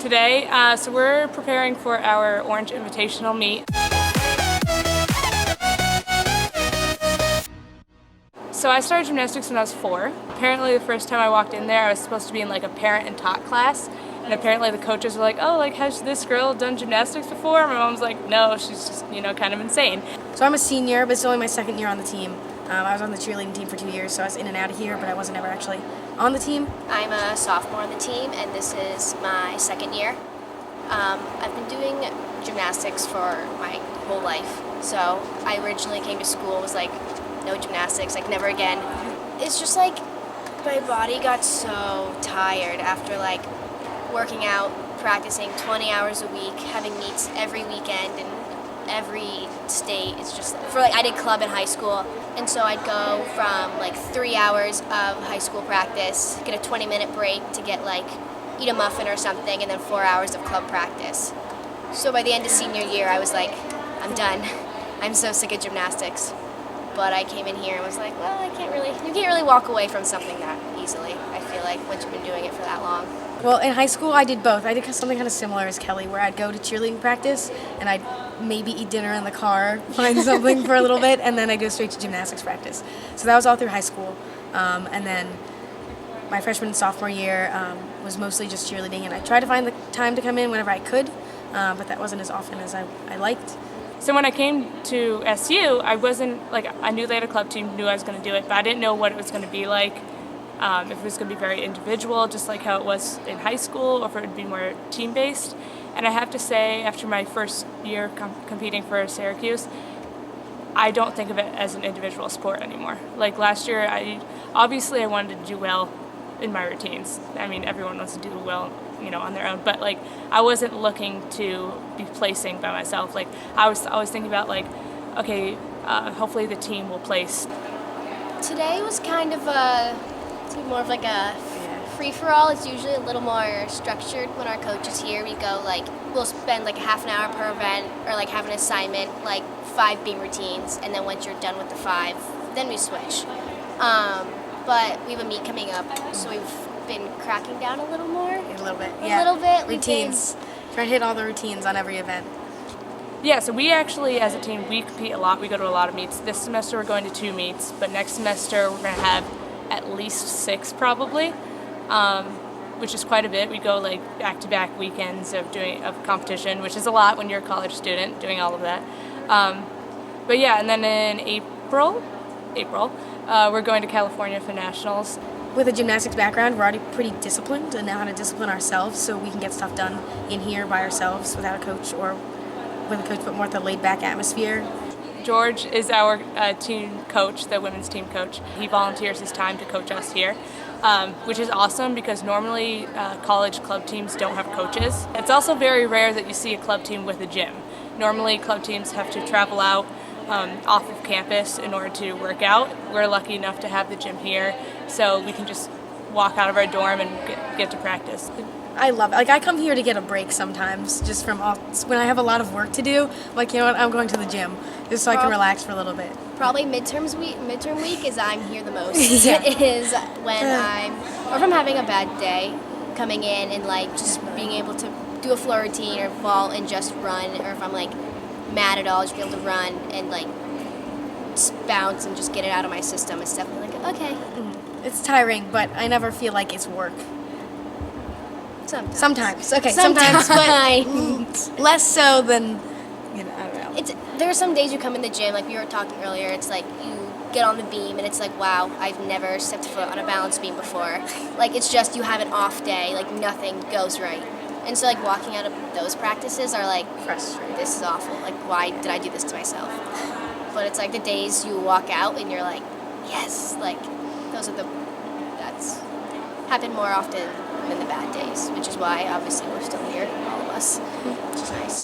Today, so we're preparing for our Orange Invitational meet. So I started gymnastics when I was 4. Apparently the first time I walked in there I was supposed to be in like a parent and taught class, and apparently the coaches were like, oh, like has this girl done gymnastics before? My mom's like, no, she's just, kind of insane. So I'm a senior, but it's only my second year on the team. I was on the cheerleading team for 2 years, so I was in and out of here, but I wasn't ever actually on the team. I'm a sophomore on the team, and this is my second year. I've been doing gymnastics for my whole life. So I originally came to school, was like, no gymnastics, like never again. It's just like my body got so tired after like working out, practicing 20 hours a week, having meets every weekend and every state. It's just I did club in high school, and so I'd go from like 3 hours of high school practice, get a 20-minute break to get like eat a muffin or something, and then 4 hours of club practice. So by the end of senior year, I was like, I'm done. I'm so sick of gymnastics. But I came in here and was like, well, you can't really walk away from something that easily, I feel like, once you've been doing it for that long. Well, in high school, I did both. I did something kind of similar as Kelly, where I'd go to cheerleading practice, and I'd maybe eat dinner in the car, find something for a little bit, and then I'd go straight to gymnastics practice. So that was all through high school. And then my freshman and sophomore year was mostly just cheerleading, and I tried to find the time to come in whenever I could, but that wasn't as often as I liked. So when I came to SU, I wasn't, I knew they had a club team, knew I was going to do it, but I didn't know what it was going to be like, if it was going to be very individual, just like how it was in high school, or if it would be more team-based. And I have to say, after my first year competing for Syracuse, I don't think of it as an individual sport anymore. Like last year, I wanted to do well in my routines. I mean, everyone wants to do well, on their own, but I wasn't looking to be placing by myself. I was thinking about okay, hopefully the team will place. Today was kind of more of like a free-for-all. It's usually a little more structured when our coach is here. We go we'll spend half an hour per event, or have an assignment, 5 beam routines, and then once you're done with the 5, then we switch. But we have a meet coming up, so we've been cracking down a little more. A little bit, yeah. A little bit. Routines. Try to hit all the routines on every event. Yeah, so we actually, as a team, we compete a lot. We go to a lot of meets. This semester we're going to 2 meets, but next semester we're going to have at least 6 probably, which is quite a bit. We go back-to-back weekends of competition, which is a lot when you're a college student doing all of that. But yeah, and then in April, we're going to California for nationals. With a gymnastics background, we're already pretty disciplined and know how to discipline ourselves, so we can get stuff done in here by ourselves without a coach, or with a coach, but more with a laid-back atmosphere. George is our team coach, the women's team coach. He volunteers his time to coach us here, which is awesome because normally college club teams don't have coaches. It's also very rare that you see a club team with a gym. Normally club teams have to travel out off of campus in order to work out. We're lucky enough to have the gym here, so we can just walk out of our dorm and get to practice. I love it. I come here to get a break sometimes, just from when I have a lot of work to do. You know what? I'm going to the gym just so I can relax for a little bit. Probably midterm week is I'm here the most. Yeah. It is when or if I'm having a bad day, coming in and just being able to do a floor routine or vault and just run, or if I'm mad at all, just be able to run and just bounce and just get it out of my system. It's definitely okay. It's tiring, but I never feel like it's work. Sometimes. Okay, sometimes, but less so than, I don't know. There are some days you come in the gym, like we were talking earlier, it's you get on the beam and it's wow, I've never stepped foot on a balance beam before. It's just you have an off day, nothing goes right. And so walking out of those practices are frustrating. This is awful. Why did I do this to myself? But it's the days you walk out and you're yes, those are that's happen more often than the bad days, which is why obviously we're still here, all of us, which is nice.